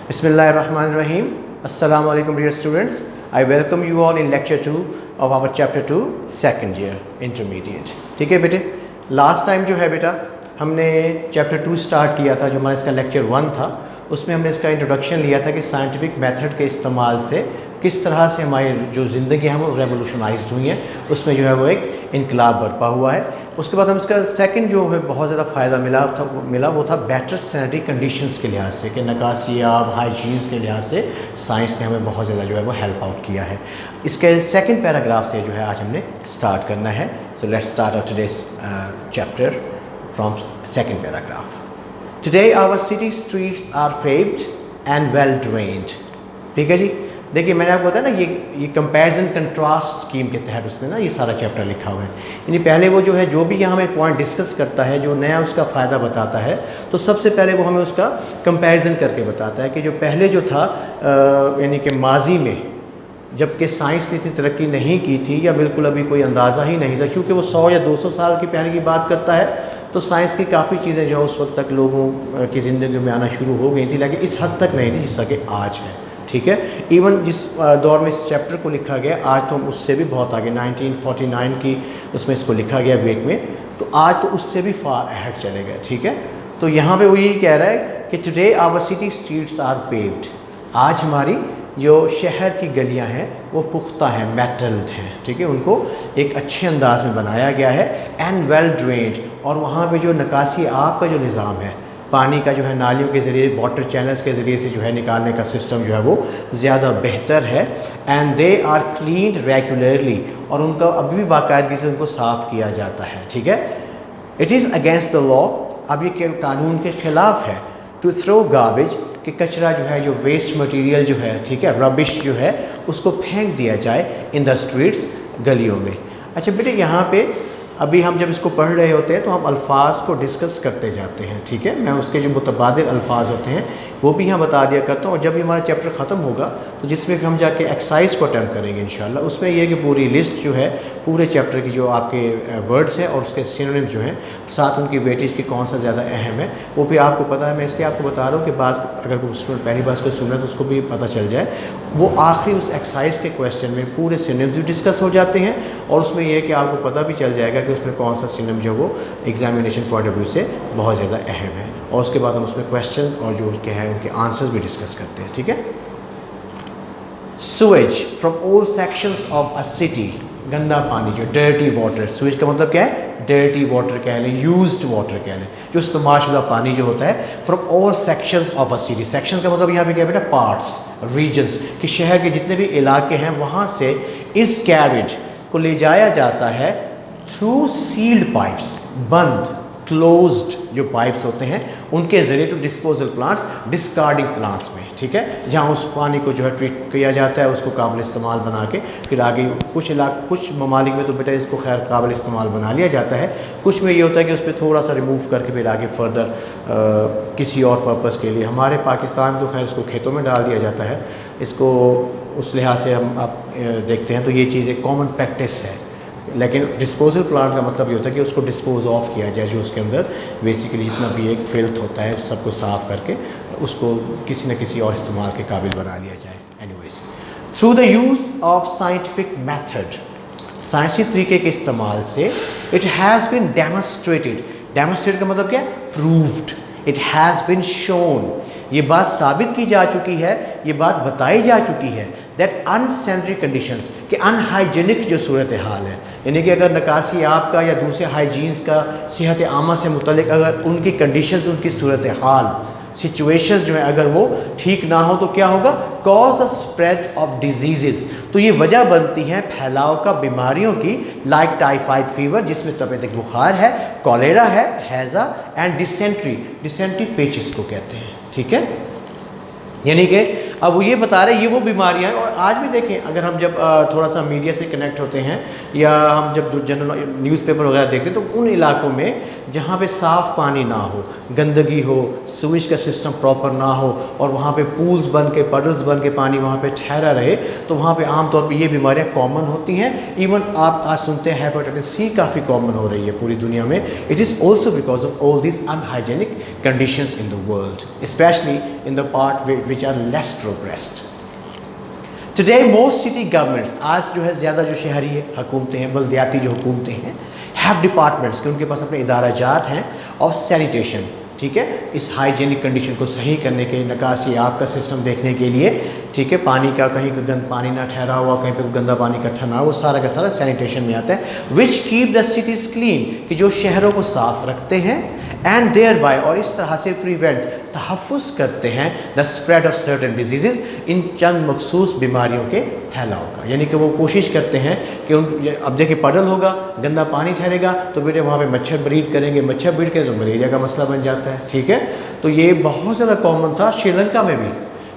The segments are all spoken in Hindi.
Bismillahirrahmanirrahim. Assalamu alaikum dear students. I welcome you all in lecture 2 of our chapter 2 second year intermediate. ठीक है बेटे, लास्ट टाइम जो है बेटा हमने चैप्टर 2 स्टार्ट किया था, जो हमारा इसका लेक्चर 1 था, उसमें हमने इसका इंट्रोडक्शन लिया था कि साइंटिफिक मेथड के इस्तेमाल से किस तरह से हमारी जो ज़िंदगी है वो रेवोल्यूशनाइज्ड हुई है, उसमें जो है वो एक इनकलाब बरपा हुआ है। उसके बाद हम इसका सेकंड जो है बहुत ज़्यादा फ़ायदा मिला वो था बेटर सैनिटरी कंडीशंस के लिहाज से, कि नकासियाब हाइजीन्स के लिहाज से साइंस ने हमें बहुत ज़्यादा जो है वो हेल्प आउट किया है। इसके सेकंड पैराग्राफ से जो है आज हमने स्टार्ट करना है। So let's start our today's chapter from second paragraph. Today our city streets are paved and well drained. ठीक है जी, देखिए मैंने आपको बताया ना ये कंपैरिजन कंट्रास्ट स्कीम के तहत उसमें ना ये सारा चैप्टर लिखा हुआ है। यानी पहले वो जो है जो भी यहाँ हमें पॉइंट डिस्कस करता है, जो नया उसका फ़ायदा बताता है, तो सबसे पहले वो हमें उसका कंपैरिजन करके बताता है कि जो पहले जो था यानी कि माजी में जबकि साइंस ने इतनी तरक्की नहीं की थी या बिल्कुल अभी कोई अंदाज़ा ही नहीं था, क्योंकि वो 100 या 200 साल की पहले की बात करता है, तो साइंस की काफ़ी चीज़ें जो उस वक्त तक लोगों की ज़िंदगी में आना शुरू हो गई थी, लेकिन इस हद तक नहीं थी जिस कि आज है। ठीक है, इवन जिस दौर में इस चैप्टर को लिखा गया आज तो हम उससे भी बहुत आगे 1949 की उसमें इसको लिखा गया वेक में, तो आज तो उससे भी फार अहेड चले गए। ठीक है, तो यहाँ पे वो यही कह रहा है कि today our city streets are paved. आज हमारी जो शहर की गलियाँ हैं वो पुख्ता हैं, मेटल्ड हैं। ठीक है, उनको एक अच्छे अंदाज में बनाया गया है एंड वेल ड्रेन्ड, और वहाँ पे जो नकासी आब का जो निज़ाम है, पानी का जो है नालियों के ज़रिए, वाटर चैनल्स के ज़रिए से जो है निकालने का सिस्टम जो है वो ज़्यादा बेहतर है। And they are cleaned regularly, और उनका अभी भी बाकायदगी से उनको साफ़ किया जाता है। ठीक है, it is against the law, अब ये कानून के ख़िलाफ़ है, टू थ्रो गार्बेज, कि कचरा जो है, जो वेस्ट मटेरियल जो है, ठीक है, रबिश जो है, उसको फेंक दिया जाए इन द स्ट्रीट्स, गलियों में। अच्छा बेटे, यहाँ पे अभी हम जब इसको पढ़ रहे होते हैं तो हम अल्फाज को डिस्कस करते जाते हैं। ठीक है, मैं उसके जो मुतबादिल अल्फाज होते हैं वो भी यहाँ बता दिया करता हूँ, और जब भी हमारा चैप्टर ख़त्म होगा तो जिसमें हम जाके एक्सरसाइज को अटैम्प्ट करेंगे इंशाल्लाह, उसमें यह कि पूरी लिस्ट जो है पूरे चैप्टर की जो आपके वर्ड्स हैं और उसके सिनोनिम्स जो हैं, साथ उनकी वेटेज की कौन सा ज़्यादा अहम है वो भी आपको पता है। मैं इसलिए आपको बता रहा हूँ कि बाज़ अगर कोई स्टूडेंट पहली बार उसको सुन रहा है तो उसको भी पता चल जाए। वो आखिरी उस एक्सरसाइज के क्वेश्चन में पूरे सिनोनिम्स भी डिस्कस हो जाते हैं, और उसमें यह कि आपको पता भी चल जाएगा कि उसमें कौन सा सिनोनिम जो वो एग्जामिनेशन पॉइंट ऑफ व्यू से बहुत ज़्यादा अहम है, और उसके बाद हम उसमें क्वेश्चन और जो उनके हैं उनके आंसर्स भी डिस्कस करते हैं। ठीक है, Suez from all sections of a city, गंदा पानी जो डर्टी वाटर, सुएज का मतलब क्या है, डर्टी वाटर कह लें, यूज्ड वाटर कह लें, जो इस्तेमालशुदा पानी जो होता है, from all sections of a city. Section का मतलब यहाँ पे क्या है बेटा, पार्ट्स, रीजन्स, कि शहर के जितने भी इलाके हैं वहाँ से इस कैरिज को ले जाया जाता है थ्रू सील्ड पाइप्स, बंद क्लोज्ड जो पाइप्स होते हैं उनके ज़रिए, to disposal plants, discarding plants में। ठीक है, जहाँ उस पानी को जो है ट्रीट किया जाता है, उसको काबिल इस्तेमाल बना के फिर आगे कुछ ममालिक में तो बेटा इसको खैर काबिल इस्तेमाल बना लिया जाता है, कुछ में ये होता है कि उस पर थोड़ा सा रिमूव करके फिर आगे फर्दर किसी और पर्पज़ के लिए, हमारे पाकिस्तान में तो खैर इसको खेतों में डाल दिया जाता है। इसको उस लिहाज से हम आप देखते हैं तो ये चीज़ एक कॉमन प्रैक्टिस है, लेकिन डिस्पोजल प्लांट का मतलब ये होता है कि उसको डिस्पोज ऑफ किया जाए, जो उसके अंदर बेसिकली जितना भी एक फिल्थ होता है सबको साफ़ करके उसको किसी न किसी और इस्तेमाल के काबिल बना लिया जाए। Anyways, through the use of scientific method, साइंसी तरीके के इस्तेमाल से, it has been demonstrated, demonstrate का मतलब क्या है, proved, it has been shown, ये बात साबित की जा चुकी है, ये बात बताई जा चुकी है, दैट अनसैनिटरी कंडीशंस, कि अनहाइजीनिक जो सूरत हाल है, यानी कि अगर नकासी आब का या दूसरे हाइजीन्स का, सेहत आमा से मुतल्लिक अगर उनकी कंडीशंस, उनकी सूरत हाल, सिचुएशंस जो है अगर वो ठीक ना हो तो क्या होगा, cause the spread of disease, तो ये वजह बनती है फैलाव का बीमारियों की, लाइक टाइफाइड फीवर जिसमें तबीयत बुखार है, कॉलेरा है, हैज़ा, एंड डिसेंट्री, डिसेंट्री पेचिस को कहते हैं। ठीक है, यानी कि अब वो ये बता रहे हैं ये वो बीमारियां हैं। और आज भी देखें, अगर हम जब थोड़ा सा मीडिया से कनेक्ट होते हैं या हम जब जनरल न्यूज़पेपर वगैरह देखते हैं, तो उन इलाकों में जहाँ पे साफ़ पानी ना हो, गंदगी हो, स्विच का सिस्टम प्रॉपर ना हो और वहाँ पे पूल्स बन के, पडल्स बन के पानी वहाँ पे ठहरा रहे, तो वहाँ पे आमतौर पे ये बीमारियाँ कॉमन होती हैं। इवन आप आज सुनते हैं हेपेटाइटिस सी काफ़ी कॉमन हो रही है पूरी दुनिया में। It is also because of all this unhygienic conditions in the world, specially in the part which are less progressed. Today most city governments, आज जो है ज़्यादा जो शहरी हुकूमतें हैं, बल्दियाती जो हुकूमतें हैं, हैव डिपार्टमेंट्स के उनके पास अपने इदारा जात हैं ऑफ सैनिटेशन, ठीक है, इस हाइजीनिक कंडीशन को सही करने के, निकासी आब का सिस्टम देखने के लिए, ठीक है, पानी का कहीं कोई गंद पानी ना ठहरा हुआ, कहीं पे गंदा पानी इकट्ठा ना हो, वो सारा का सारा सैनिटेशन में आता है। Which keep the cities clean, कि जो शहरों को साफ रखते हैं, एंड देयर बाय, और इस तरह से प्रिवेंट, तहफ़्फ़ुज़ करते हैं, the spread of certain disease, इन चंद मखसूस बीमारियों के फैलाव का। यानी कि वो कोशिश करते हैं कि अब देखिए पडल होगा, गंदा पानी ठहरेगा तो बेटे वहाँ पे मच्छर ब्रीड करेंगे, मच्छर ब्रीड करें तो मलेरिया का मसला बन जाता है, ठीक है। तो ये बहुत ज़्यादा कॉमन था श्रीलंका में भी।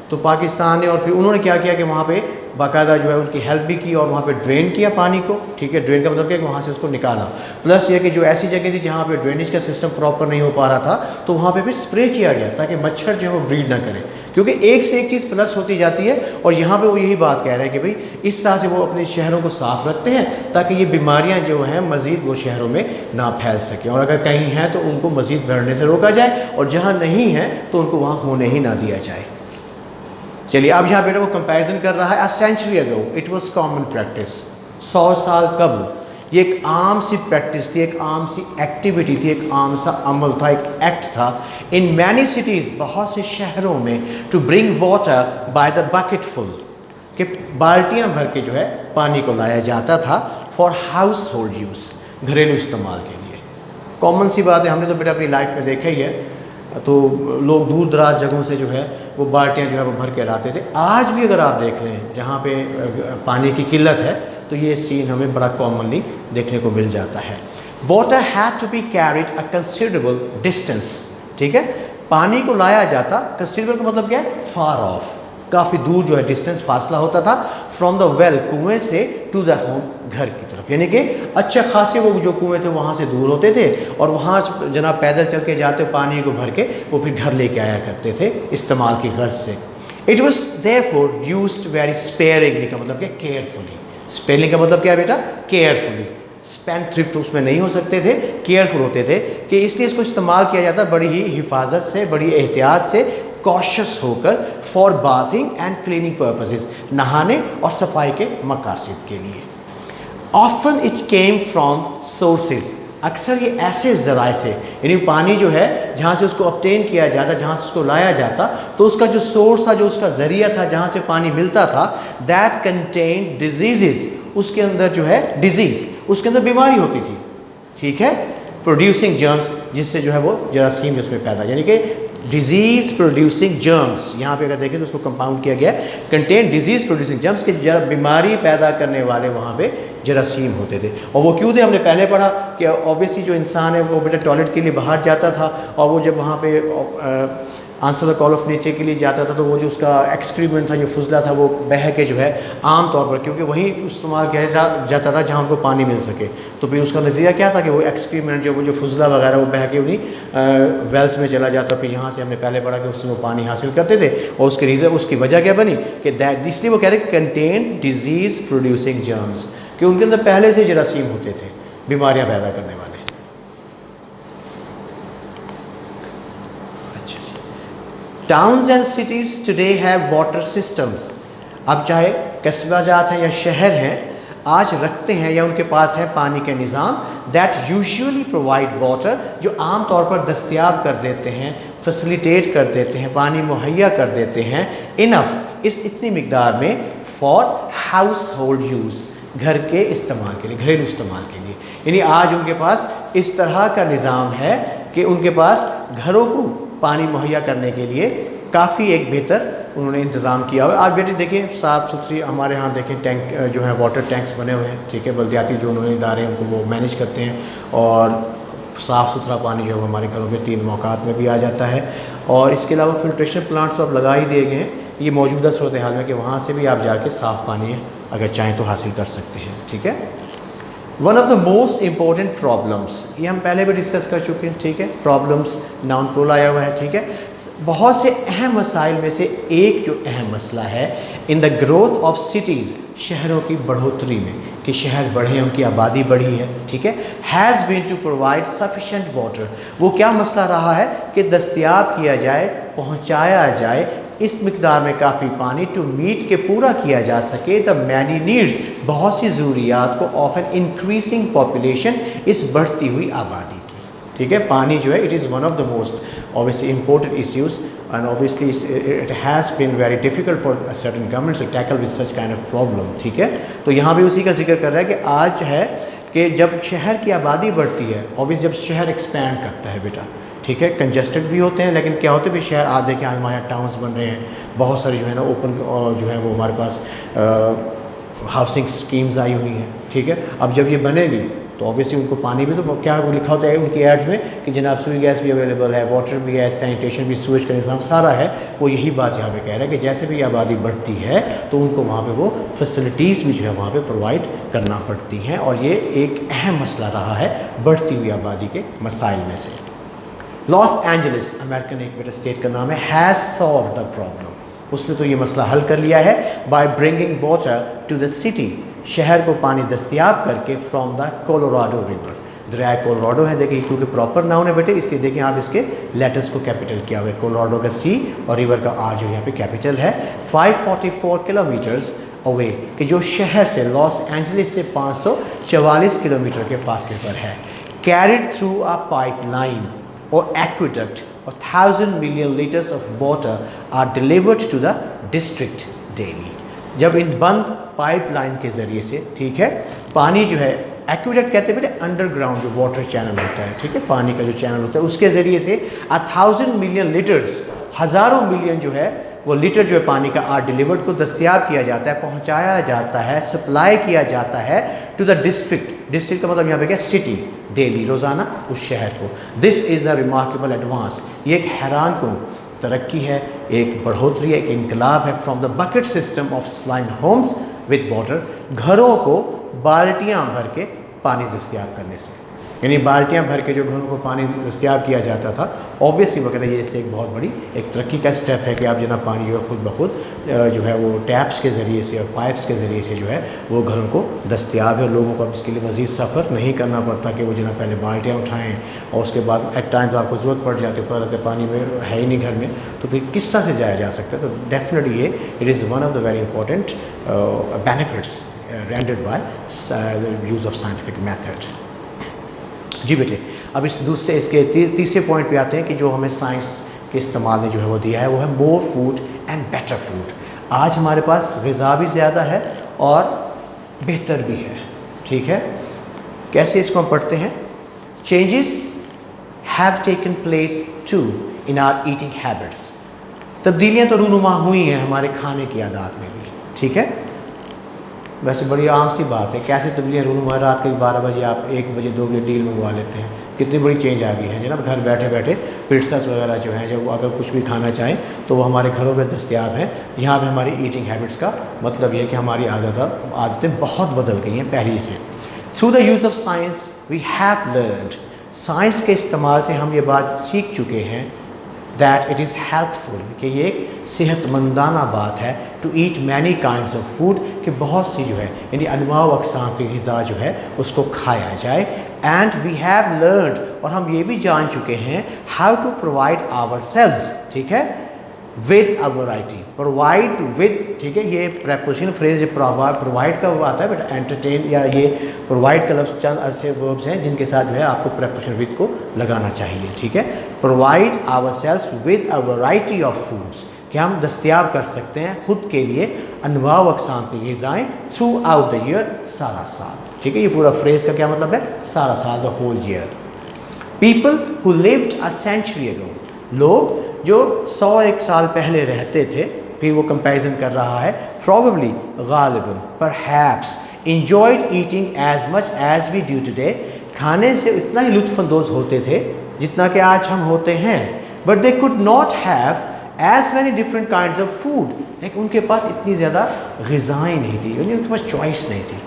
तो पाकिस्तान ने, और फिर उन्होंने क्या किया कि वहाँ पे बाकायदा जो है उनकी हेल्प भी की और वहाँ पे ड्रेन किया पानी को, ठीक है। ड्रेन का मतलब क्या कि वहाँ से उसको निकाला। प्लस ये कि जो ऐसी जगह थी जहाँ पे ड्रेनेज का सिस्टम प्रॉपर नहीं हो पा रहा था, तो वहाँ पे भी स्प्रे किया गया ताकि मच्छर जो है वो ब्रीड ना करे, क्योंकि एक से एक चीज़ प्लस होती जाती है। और यहाँ पे वो यही बात कह रहे हैं कि भाई इस तरह से वो अपने शहरों को साफ़ रखते हैं ताकि ये बीमारियाँ जो हैं मज़ीद वो शहरों में ना फैल सकें, और अगर कहीं हैं तो उनको मज़ीद बढ़ने से रोका जाए, और जहाँ नहीं है तो उनको वहाँ होने ही ना दिया जाए। चलिए अब यहाँ बेटा वो कंपैरिजन कर रहा है। A century ago it was common practice, 100 साल कबल ये एक आम सी प्रैक्टिस थी, एक आम सी एक्टिविटी थी, एक आम सा अमल था, एक एक्ट था। इन मैनी सिटीज़, बहुत से शहरों में, to bring water by the bucketful, कि बाल्टियाँ भर के जो है पानी को लाया जाता था फॉर हाउस होल्ड यूज़, घरेलू इस्तेमाल के लिए। कॉमन सी बात है, हमने तो बेटा अपनी लाइफ में देखा ही है। तो लोग दूर दराज जगहों से जो है वो बाल्टियाँ जो है वो भर के लाते थे। आज भी अगर आप देख लें जहाँ पे पानी की किल्लत है तो ये सीन हमें बड़ा कॉमनली देखने को मिल जाता है। Water had to be carried a considerable distance, ठीक है। पानी को लाया जाता, कंसिडरेबल का मतलब क्या है, फार ऑफ, काफ़ी दूर जो है डिस्टेंस, फासला होता था, फ्रॉम द वेल, कुएँ से, टू द होम, घर की तरफ। यानी कि अच्छे खासे वो जो कुएँ थे वहाँ से दूर होते थे और वहाँ जनाब पैदल चल के जाते पानी को भर के वो फिर घर लेके आया करते थे इस्तेमाल की गर्ज से। It was therefore used very sparingly, का मतलब क्या, केयरफुली। स्पेयरिंग का मतलब क्या है बेटा, केयरफुली। स्पेंड थ्रिफ्ट उसमें नहीं हो सकते थे, केयरफुल होते थे, कि इसलिए इसको इस्तेमाल किया जाता बड़ी ही हिफाजत से, बड़ी एहतियात से, कॉशियस होकर, for bathing and cleaning purposes, नहाने और सफाई के मकासद के लिए। Often it came from sources, अक्सर ये ऐसे ज़राए से, यानी पानी जो है जहाँ से उसको ऑब्टेन किया जाता, जहाँ से उसको लाया जाता, तो उसका जो सोर्स था, जो उसका ज़रिया था जहाँ से पानी मिलता था, दैट कंटेन डिजीज़, उसके अंदर जो है डिजीज़, उसके अंदर बीमारी होती थी, ठीक है, प्रोड्यूसिंग जर्म्स, जिससे जो है वो जरासीम जो उसमें पैदा, यानी कि डिजीज़ प्रोड्यूसिंग जर्म्स, यहाँ पे अगर देखें तो उसको कंपाउंड किया गया, कंटेन डिजीज़ प्रोड्यूसिंग जर्म्स, के बीमारी पैदा करने वाले वहाँ पे जरासीम होते थे। और वो क्यों थे, हमने पहले पढ़ा कि ऑब्वियसली जो इंसान है वो बेटा टॉयलेट के लिए बाहर जाता था, और वो जब वहाँ पे answer the call of nature के लिए जाता था, तो वो जो उसका एक्सक्रीमेंट था, जो फुजला था, वो बह के जो है आम तौर पर, क्योंकि वही इस्तेमाल किया जाता था जहाँ उनको पानी मिल सके, तो फिर उसका नतीजा क्या था कि वो एक्सक्रीमेंट जो फुजला वगैरह वो बह के उन्हीं वेल्स में चला जाता। फिर यहाँ से हमने पहले पढ़ा कि उससे वो पानी हासिल करते थे, और उसके रीज़न, उसकी वजह क्या बनी कि दैट, इसलिए वो कह रहे कंटेन डिजीज़ प्रोड्यूसिंग जर्म्स, कि उनके अंदर पहले से जरासीम होते थे बीमारियाँ पैदा करने वाले। Towns and cities today have water systems, अब चाहे कस्बा जात हैं या शहर हैं, आज रखते हैं या उनके पास है पानी के निज़ाम, दैट यूजुअली प्रोवाइड वाटर, जो आम तौर पर दस्तयाब कर देते हैं, फैसिलिटेट कर देते हैं, पानी मुहैया कर देते हैं, इनफ, इस इतनी मिकदार में, फॉर हाउस होल्ड यूज़, घर के इस्तेमाल के लिए, घरेलू इस्तेमाल के लिए। यानी आज उनके पास इस तरह का निज़ाम है कि उनके पास घरों को पानी मुहैया करने के लिए काफ़ी एक बेहतर उन्होंने इंतज़ाम किया हुआ है। आज बेटे देखिए साफ़ सुथरी, हमारे यहाँ देखें टैंक जो है वाटर टैंक्स बने हुए हैं, ठीक है, बल्दियाती जो उन्होंने इदारे हैं उनको वो मैनेज करते हैं, और साफ़ सुथरा पानी जो है हमारे घरों में 3 मौक़ात में भी आ जाता है। और इसके अलावा फिल्ट्रेशन प्लांट्स तो अब लगा ही दिए गए हैं ये मौजूदा सूरत हाल में कि वहाँ से भी आप जाके साफ़ पानी अगर चाहें तो हासिल कर सकते हैं। ठीक है, one of the most important problems, ये हम पहले भी डिस्कस कर चुके हैं। ठीक है, प्रॉब्लम्स नाउन प्लूरल आया हुआ है। ठीक है, बहुत से अहम मसाइल में से एक जो अहम मसला है in the growth of cities, शहरों की बढ़ोतरी में, कि शहर बढ़े, उनकी आबादी बढ़ी है। ठीक है, has been to provide sufficient water, वो क्या मसला रहा है कि दस्तयाब किया जाए, पहुँचाया जाए इस मिकदार में काफ़ी पानी टू मीट के पूरा किया जा सके द मैनी नीड्स, बहुत सी ज़रूरियात को ऑफ एन इंक्रीजिंग पॉपुलेशन, इस बढ़ती हुई आबादी की। ठीक है, पानी जो है it is one of the most obviously important issues and obviously it has been very difficult for certain governments to tackle with such kind of problem. ठीक है, तो यहाँ भी उसी का जिक्र कर रहा है कि आज है कि जब शहर की आबादी बढ़ती है, ऑब्वियस जब शहर एक्सपैंड करता है बेटा, ठीक है, कंजस्टेड भी होते हैं, लेकिन क्या होते हैं भी शहर आधे के हमारे यहाँ टाउन्स बन रहे हैं, बहुत सारे जो है ना ओपन जो है वो हमारे पास हाउसिंग स्कीम्स आई हुई हैं। ठीक है, अब जब ये बनेगी तो ऑब्वियसली उनको पानी भी, तो क्या वो लिखा होता है उनकी एड्स में कि जनाब सुई गैस भी अवेलेबल है, वाटर भी है, सैनिटेशन भी, सूएज का निज़ाम सारा है। वो यही बात यहाँ पे कह रहा है कि जैसे भी आबादी बढ़ती है तो उनको वहाँ पे वो फैसिलिटीज़ भी जो है वहाँ पे प्रोवाइड करना पड़ती हैं, और ये एक अहम मसला रहा है बढ़ती हुई आबादी के मसाइल में से। लॉस एंजलिस अमेरिकन एक बेटा स्टेट का नाम है, हैज़ सॉल्व द प्रॉब्लम, उसने तो ये मसला हल कर लिया है by bringing water to the city, शहर को पानी दस्तयाब करके फ्रॉम द कोलोराडो रिवर, दरिया कोलोराडो है, देखिए क्योंकि प्रॉपर नाउन है बेटे इसलिए देखिए आप इसके लेटर्स को कैपिटल किया हुआ है, कोलोराडो का सी और रिवर का आर जो यहाँ पे कैपिटल है। 544 किलोमीटर्स अवे, कि जो शहर से लॉस एंजलिस से 544 किलोमीटर के फासले पर है। कैरिड थ्रू अ पाइपलाइन और एक्विडक्ट और 1000 million liters of water are delivered to the district daily, जब इन बंद पाइपलाइन के ज़रिए से, ठीक है, पानी जो है, एक्विडक्ट कहते हैं बेटे अंडरग्राउंड जो वाटर चैनल होता है, ठीक है, पानी का जो चैनल होता है उसके ज़रिए से 1000 million liters, हज़ारों मिलियन जो है वो लीटर जो है पानी का आर डिलीवर्ड को दस्तयाब किया जाता है, पहुंचाया जाता है, सप्लाई किया जाता है टू द डिस्ट्रिक्ट, डिस्ट्रिक्ट का मतलब यहाँ पे क्या, सिटी, डेली, रोज़ाना उस शहर को। This is a remarkable advance, ये एक हैरान कुन तरक्की है, एक बढ़ोतरी है, एक इनकलाब है from the bucket system of supplying homes with water, घरों को बाल्टियाँ भर के पानी दस्तयाब करने से, यानी बाल्टियाँ भर के जो घरों को पानी दस्तयाब किया जाता था। ऑब्वियसली वो कहते हैं ये इससे एक बहुत बड़ी एक तरक्की का स्टेप है कि आप जना पानी जो है खुद ब खुद जो है वो टैप्स के ज़रिए से और पाइप्स के ज़रिए से जो है वो घरों को दस्तयाब है, लोगों को अब इसके लिए मज़ीद सफ़र नहीं करना पड़ता कि वो जना पहले बाल्टियाँ उठाएँ और उसके बाद एट टाइम्स आपको ज़रूरत पड़ जाती है, पता लगता है पानी में है ही नहीं घर में, तो फिर किस तरह से जाया जा सकता है। तो डेफिनेटली ये it is one of the very important benefits rendered by the use of scientific method. जी बेटे, अब इस दूसरे इसके तीसरे पॉइंट पे आते हैं कि जो हमें साइंस के इस्तेमाल ने जो है वो दिया है वो है more food and better food. आज हमारे पास ग़िज़ा भी ज़्यादा है और बेहतर भी है, ठीक है। कैसे इसको हम पढ़ते हैं, changes have taken place too in our eating habits, तब्दीलियाँ तो रूनुमा हुई हैं हमारे खाने की आदत में भी, ठीक है। वैसे बड़ी आम सी बात है, कैसे तब्दीलियाँ रूनुमा, रात के 12 बजे आप 1 बजे 2 बजे डील मंगवा लेते हैं, कितनी बड़ी चेंज आ गई है जनाब। घर बैठे बैठे पिट्सास वगैरह जो हैं, जब अगर कुछ भी खाना चाहें तो वो हमारे घरों में दस्तयाब हैं। यहाँ पे हमारी ईटिंग हैबिट्स का मतलब ये है कि हमारी आदतें बहुत बदल गई हैं पहले से। Through the use of science we have learned, science के इस्तेमाल से हम ये बात सीख चुके हैं दैट इट इज़ हेल्थफुल, कि ये एक सेहतमंदाना बात है to eat many kinds of food, कि बहुत सी जो है यानी अनवा अक़साम की ग़िज़ा जो है उसको खाया जाए। एंड वी हैव लर्नड, और हम ये भी जान चुके हैं how to provide ourselves, ठीक है, with a variety, provide with, ठीक है, ये प्रपोजिशनल फ्रेज प्रोवाइड का वो आता है, बट एंटरटेन या ये प्रोवाइड का लफ्ज़ चंद ऐसे वर्ब्स हैं जिनके साथ जो है आपको प्रपोजिशनल विद को लगाना चाहिए, ठीक है। Provide ourselves with a variety of foods, कि हम दस्तयाब कर सकते हैं खुद के लिए अनवा अक़साम की ग़िज़ाएँ थ्रू आउट द ईयर, सारा साल, ठीक है। ये पूरा फ्रेज़ का क्या मतलब है, सारा साल, the whole year. People who lived a century ago, लोग जो 101 साल पहले रहते थे, फिर वो कंपैरिजन कर रहा है, प्रॉबेबली गालिबन perhaps enjoyed eating as much as we do today, खाने से इतना ही लुत्फ़अंदोज़ होते थे जितना कि आज हम होते हैं, but they could not have as many different kinds of food, लेकिन उनके पास इतनी ज़्यादा ग़िज़ाएँ नहीं थी, यानी उनके पास चॉइस नहीं थी।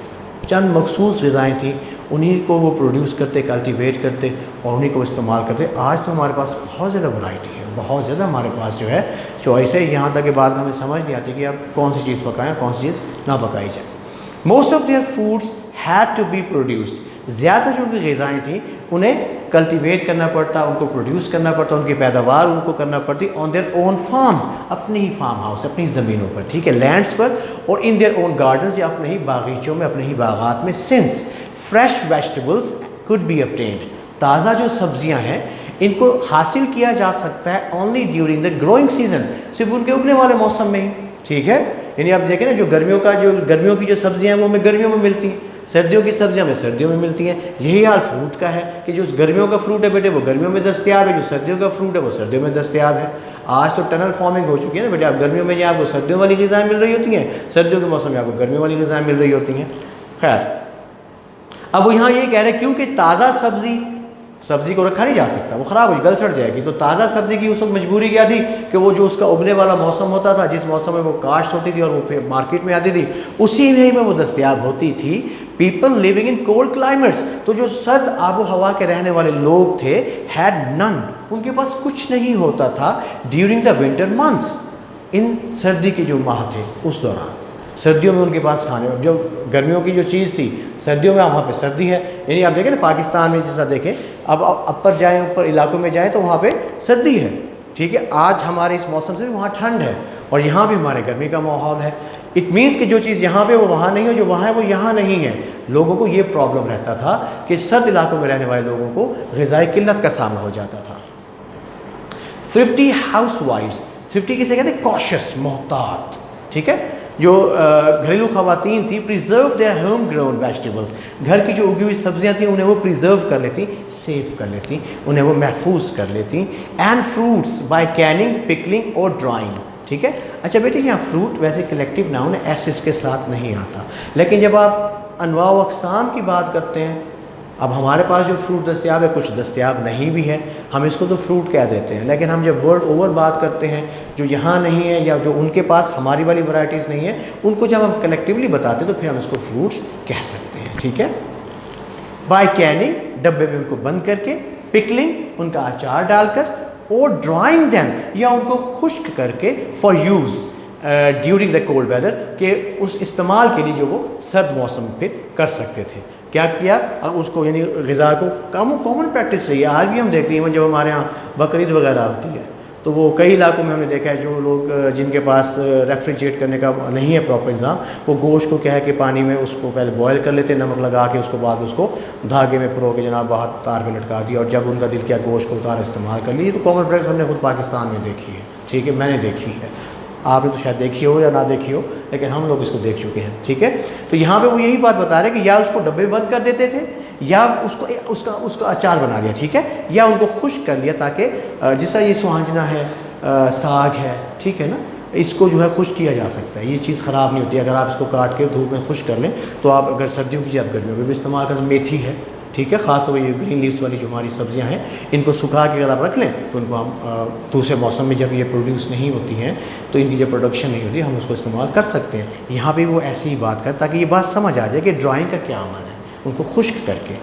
चंद मखसूस ग़िज़ाएँ थी, उन्हीं को वो प्रोड्यूस करते, कल्टिवेट करते और उन्हीं को इस्तेमाल करते। आज तो हमारे पास बहुत ज़्यादा वैरायटी है, बहुत ज़्यादा हमारे पास जो है चॉइस है, यहाँ तक कि बाद में हमें समझ नहीं आती कि अब कौन सी चीज़ पकाएं, कौन सी चीज़ ना पकाई जाए। Most of their foods had to be produced, ज़्यादा जो उनकी ग़िज़ाएँ थी उन्हें कल्टिवेट करना पड़ता, उनको प्रोड्यूस करना पड़ता, उनकी पैदावार उनको करना पड़ती ऑन देयर ओन फार्म्स, अपने ही फार्म हाउस, अपनी ज़मीनों पर, ठीक है, लैंड्स पर, और इन देयर ओन गार्डन्स, या अपने ही बागीचों में, अपने ही बागात में। Since fresh vegetables could be obtained, ताज़ा जो सब्जियां हैं इनको हासिल किया जा सकता है only during the growing season, सिर्फ उनके उगने वाले मौसम में ही, ठीक है। यानी आप देखें ना, जो गर्मियों की जो सब्जियां हैं वो हमें गर्मियों में मिलती हैं, सर्दियों की सब्जियां हमें सर्दियों में मिलती हैं। यही हाल फ्रूट का है कि जो गर्मियों का फ्रूट है बेटे वो गर्मियों में दस्तयाब है, जो सर्दियों का फ्रूट है वो सर्दियों में दस्तयाब है। आज तो टनल फॉर्मिंग हो चुकी है ना बेटे, आप गर्मियों में आपको सर्दियों वाली ग़िज़ाएँ मिल रही होती हैं, सर्दियों के मौसम में आपको गर्मियों वाली ग़िज़ाएँ मिल रही होती हैं। खैर, अब वो यहाँ ये कह रहे हैं क्योंकि ताज़ा सब्ज़ी को रखा नहीं जा सकता, वो ख़राब होगी, गल सड़ जाएगी। तो ताज़ा सब्ज़ी की उस वक्त मजबूरी क्या थी कि वो जो उसका उगने वाला मौसम होता था, जिस मौसम में वो काश्त होती थी और वो मार्केट में आती थी, उसी में वो दस्तयाब होती थी। People living in cold climates, तो जो सर्द आबो हवा के रहने वाले लोग थे, हैड नन, उनके पास कुछ नहीं होता था ड्यूरिंग द विंटर मंथ्स, इन सर्दी के जो माह थे उस दौरान। सर्दियों में उनके पास खाने, जो गर्मियों की जो चीज़ थी सर्दियों में, वहाँ पे सर्दी है। यानी आप देखें ना पाकिस्तान में जैसा देखें, अब ऊपर जाएँ, ऊपर इलाकों में जाएँ तो वहाँ पे सर्दी है, ठीक है। आज हमारे इस मौसम से वहाँ ठंड है और यहाँ भी हमारे गर्मी का माहौल है। इट मीन्स कि जो चीज़ यहाँ पे वो वहाँ नहीं है, जो वहाँ है वो यहाँ नहीं है। लोगों को ये प्रॉब्लम रहता था कि सर्द इलाकों में रहने वाले लोगों को ग़िज़ाई किल्लत का सामना हो जाता था। थ्रिफ्टी हाउसवाइफ्स, थ्रिफ्टी किसे कहते हैं, कॉशियस, मोहतात, ठीक है, जो घरेलू ख़वातीन थी, preserve their home grown vegetables, घर की जो उगी हुई सब्जियां थी उन्हें वो प्रिजर्व कर लेती, सेव कर लेती, उन्हें वो महफूज कर लेती। And fruits by canning, pickling और ड्राइंग, ठीक है। अच्छा बेटे, यहाँ फ्रूट वैसे कलेक्टिव नाउन है, एस इसके साथ नहीं आता, लेकिन जब आप अनवा व अक़साम की बात करते हैं, अब हमारे पास जो फ्रूट दस्तयाब है, कुछ दस्तयाब नहीं भी है, हम इसको तो फ्रूट कह देते हैं। लेकिन हम जब वर्ल्ड ओवर बात करते हैं, जो यहाँ नहीं है या जो उनके पास हमारी वाली वैराइटीज़ नहीं है, उनको जब हम कलेक्टिवली बताते हैं तो फिर हम इसको फ्रूट्स कह सकते हैं, ठीक है। बाय कैनिंग, डब्बे में उनको बंद करके, पिकलिंग, उनका अचार डालकर, और ड्राइंग दैम, या उनको खुश्क करके, for use during the cold weather, के उस इस्तेमाल के लिए जो वो सर्द मौसम पे कर सकते थे। क्या किया, अब उसको यानी ग़िज़ा को कॉमन प्रैक्टिस रही है, आज भी हम देखते हैं। जब हमारे यहाँ बकरीद वगैरह होती है तो वो कई इलाकों में हमने देखा है, जो लोग जिनके पास रेफ्रिजरेट करने का नहीं है प्रॉपर इंतज़ाम, वो गोश्त को क्या है कि पानी में उसको पहले बॉयल कर लेते हैं, नमक लगा के, उसको बाद उसको धागे में पिरो के जनाब बाहर तार में लटका दिया, और जब उनका दिल किया गोश्त को उतार इस्तेमाल कर ली। तो कॉमन प्रैक्टिस हमने खुद पाकिस्तान में देखी है, ठीक है, मैंने देखी है, आपने तो शायद देखी हो या ना देखी हो, लेकिन हम लोग इसको देख चुके हैं, ठीक है। तो यहाँ पे वो यही बात बता रहे हैं कि या उसको डब्बे बंद कर देते थे, या उसका अचार बना लिया, ठीक है, या उनको खुश्क कर लिया, ताकि जैसा ये सुहांजना है, साग है, ठीक है ना, इसको जो है खुश्क किया जा सकता है, ये चीज़ ख़राब नहीं होती। अगर आप इसको काट के धूप में खुश्क कर लें तो आप अगर सर्दियों की, आप गर्मियों में भी इस्तेमाल कर। मेथी है, ठीक है, ख़ास तौर पर ये ग्रीन लीव्स वाली जो हमारी सब्जियां हैं, इनको सुखा के अगर आप रख लें तो इनको हम दूसरे मौसम में जब ये प्रोड्यूस नहीं होती हैं, तो इनकी जब प्रोडक्शन नहीं होती, हम उसको इस्तेमाल कर सकते हैं। यहाँ पे वो ऐसी ही बात कर, ताकि ये बात समझ आ जाए कि ड्राइंग का क्या अमल है, उनको खुश्क करके।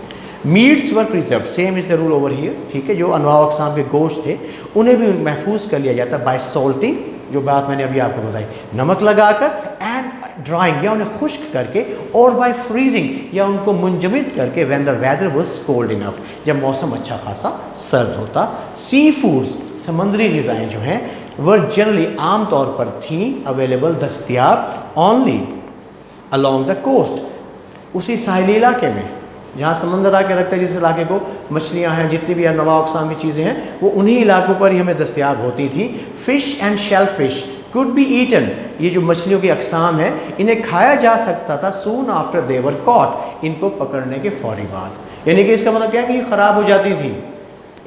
Meets were preserve, same is the rule over here, ठीक है। जो अनवा अक़साम के गोश्त थे उन्हें भी महफूज कर लिया जाता बाय सॉल्टिंग, जो बात मैंने अभी आपको बताई, नमक लगाकर, एंड ड्राइंग, या उन्हें खुश्क करके, और बाय फ्रीजिंग, या उनको मुंजमद करके, when the weather was cold enough, जब मौसम अच्छा खासा सर्द होता। सी फूड्स, समंदरी ग़िज़ाएँ जो हैं, वर जनरली आम तौर पर थी अवेलेबल, दस्तयाब, ओनली अलॉन्ग द कोस्ट, उसी साहिली इलाके में जहाँ समंदर आके रखता है, जिस इलाके को मछलियाँ हैं, जितनी भी अनवा अक़साम की चीज़ें हैं, वो उन्हीं इलाकों पर ही हमें दस्तयाब होती थी। Fish and shellfish could be eaten, ये जो मछलियों की अक़साम है, इन्हें खाया जा सकता था soon after they were caught, इनको पकड़ने के फ़ौरी बाद। यानी कि इसका मतलब क्या है कि ये ख़राब हो जाती थी,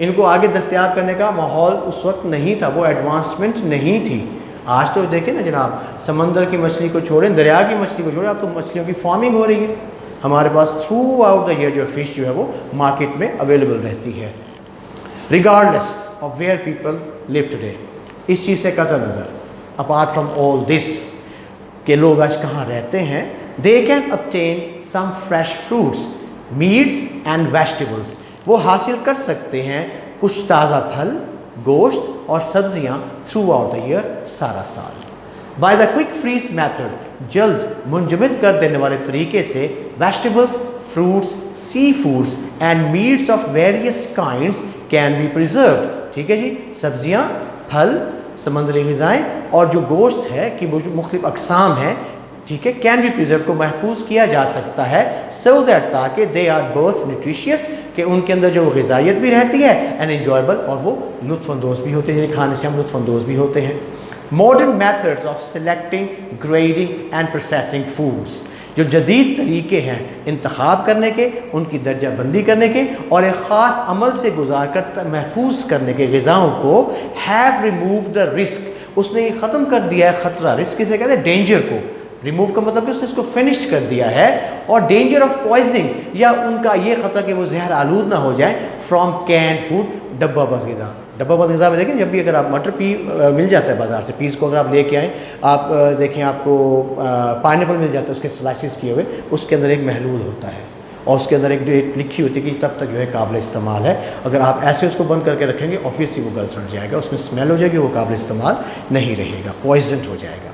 इनको आगे दस्तयाब करने का माहौल उस वक्त नहीं था, वो एडवांसमेंट नहीं थी। आज तो देखें ना जनाब, समंदर की मछली को छोड़ें, दरिया की मछली को छोड़ें, अब तो मछलियों की फार्मिंग हो रही है। हमारे पास थ्रू आउट द ईयर जो फ़िश जो है वो मार्केट में अवेलेबल रहती है, regardless of where people live today. इस चीज़ से कतई नज़र, अपार्ट फ्रॉम ऑल दिस के लोग आज कहाँ रहते हैं, they can obtain some fresh fruits, meats and vegetables, वो हासिल कर सकते हैं कुछ ताज़ा फल, गोश्त और सब्जियां थ्रू आउट द ईयर, सारा साल। By the quick freeze method, जल्द मुंजमद कर देने वाले तरीके से vegetables, fruits, seafoods and meats of various kinds can be preserved. ठीक है जी, सब्जियां, फल, समंदरी ग़िज़ाएँ और जो गोश्त है कि वो जो मुख्तलिफ अक़साम हैं, ठीक है, कैन बी प्रिजर्व को महफूज किया जा सकता है, सो दैट ताकि दे आर बोथ न्यूट्रिशियस, कि उनके अंदर जो ग़िज़ाइयत भी रहती है, एंड एन्जॉयबल, और वो लुत्फ़अंदोज़ भी होते हैं, जिन्हें खाने से हम लुत्फ़अंदोज़ भी होते हैं। Modern methods of selecting, grading and processing foods, जो जदीद तरीके हैं इंतखाब करने के, उनकी दर्जा बंदी करने के और एक ख़ास अमल से गुजार कर महफूज करने के ग़िज़ाओं को, हैव रिमूव द रिस्क, उसने ये ख़त्म कर दिया है ख़तरा, रिस्क किसे कहते हैं, डेंजर को। रिमूव का मतलब कि उसने इसको फिनिश कर दिया है, और डेंजर ऑफ पॉइजनिंग, या उनका ये ख़तरा कि वो जहर आलूद ना हो जाए, फ्रॉम कैन फूड, डब्बा बंद ग़िज़ा। डब्बा बंद ग़िज़ा में देखें, जब भी अगर आप मटर मिल जाता है बाज़ार से, पीस को अगर आप लेके आएँ, आप देखें आपको पाइनएप्पल मिल जाता है उसके स्लाइसिस किए हुए, उसके अंदर एक महलूल होता है और उसके अंदर एक डेट लिखी होती है कि तब तक जो है काबिल इस्तेमाल है। अगर आप ऐसे उसको बंद करके रखेंगे, ऑब्वियसली वो गल सड़ जाएगा, उसमें स्मेल हो जाएगी, वो काबिल इस्तेमाल नहीं रहेगा, पॉइजन हो जाएगा।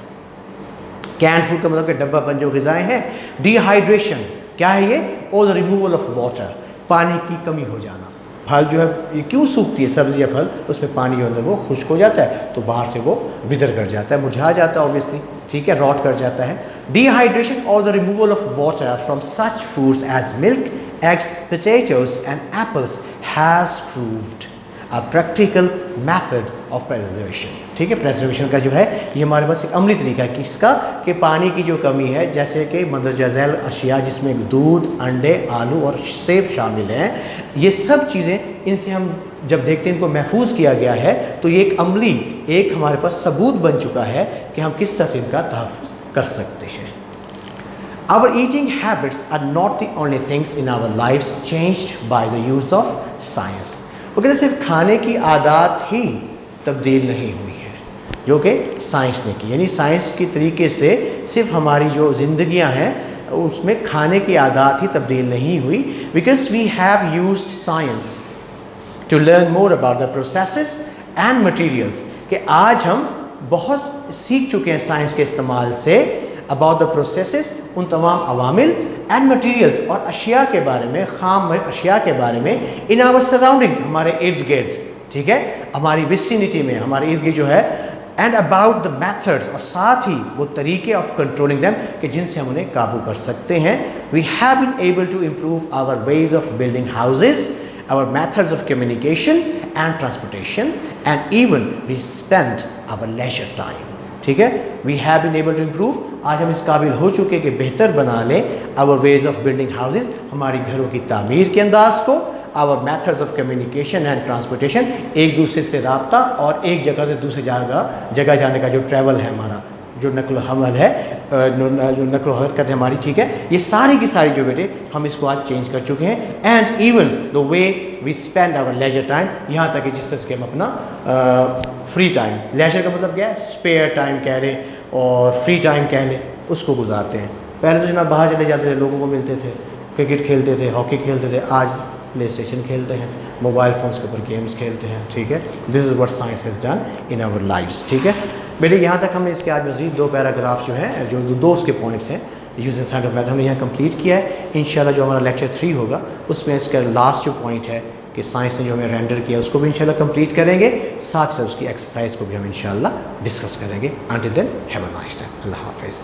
कैन फूड का मतलब कि डब्बा बंद जो ग़िज़ाएँ हैं। डिहाइड्रेशन क्या है ये, और द रिमूवल ऑफ वाटर, पानी की कमी हो जाना। फल जो है ये क्यों सूखती है, सब्ज़ी या फल, उसमें पानी के अंदर वो खुश्क हो जाता है, तो बाहर से वो विदर कर जाता है, मुरझा जाता है ऑब्वियसली, ठीक है, रॉट कर जाता है। डिहाइड्रेशन और the removal of water from such foods as milk, eggs, potatoes and apples has proved a practical method of preservation. ठीक है, प्रिजर्वेशन का जो है ये हमारे पास एक अमली तरीका है किसका, कि पानी की जो कमी है, जैसे कि मंदरजा झैल अशिया जिसमें दूध, अंडे, आलू और सेब शामिल हैं, ये सब चीज़ें, इनसे हम जब देखते हैं इनको महफूज किया गया है, तो ये एक अमली, एक हमारे पास सबूत बन चुका है कि हम किस तरह से इनका तहफ़्फ़ुज़ कर सकते हैं। Our eating habits are not the only things in our lives changed by the use of science। वो कहते सिर्फ खाने की आदत ही तब्दील नहीं हुई है जो कि साइंस ने की, यानी साइंस के तरीके से सिर्फ हमारी जो ज़िंदगियां हैं उसमें खाने की आदत ही तब्दील नहीं हुई, because we have used science to learn more about the processes and materials, कि आज हम बहुत सीख चुके हैं साइंस के इस्तेमाल से अबाउट द प्रोसेसेस, उन तमाम अवामिल, एंड मटीरियल्स और अशिया के बारे में, ख़ाम अशिया के बारे में, इन आवर सराउंडिंग्स, हमारे इर्द गिर्द, ठीक है, हमारी विसिनिटी में, हमारे इर्द गिर्द जो है, एंड अबाउट द मेथड्स, और साथ ही वो तरीके ऑफ कंट्रोलिंग दैम कि जिनसे हम उन्हें काबू कर सकते हैं। We have been able to improve our ways of building houses, our methods of communication and transportation, and even we spend our leisure time। ठीक है, we have been able to improve, आज हम इस काबिल हो चुके हैं कि बेहतर बना लें our ways of building houses, हमारी घरों की तामीर के अंदाज को, our methods of communication and transportation, एक दूसरे से राब्ता और एक जगह से दूसरी जगह जाने का जो ट्रैवल है हमारा, जो नक्ल हमल है, जो नक्ल हरकत है हमारी, ठीक है, ये सारी की सारी जो बेटे हम इसको आज चेंज कर चुके हैं। And even the way we spend our leisure time, यहाँ तक कि जिस तरह से हम अपना फ्री टाइम, लेजर का मतलब क्या है, स्पेयर टाइम कह लें और फ्री टाइम कह लें, उसको गुजारते हैं। पहले तो जनाब बाहर चले जाते थे, लोगों को मिलते थे, क्रिकेट खेलते थे, हॉकी खेलते थे, आज प्ले स्टेशन खेलते हैं, मोबाइल फ़ोन्स के ऊपर गेम्स खेलते हैं। ठीक है, this is what science has done in our lives. ठीक है बेटे, यहाँ तक हमने इसके आज मज़ीद 2 पैराग्राफ्स जो हैं, जो 2 उसके पॉइंट्स हैं यूजिंग साइंस ऑफ मैथ, हमने यहाँ कंप्लीट किया है। इंशाल्लाह जो हमारा लेक्चर 3 होगा उसमें इसका लास्ट जो पॉइंट है कि साइंस ने जो हमें रेंडर किया उसको भी इंशाल्लाह कंप्लीट करेंगे, साथ साथ उसकी एक्सरसाइज को भी हम इंशाल्लाह डिस्कस करेंगे। Until then have a nice time, अल्लाह हाफिज़।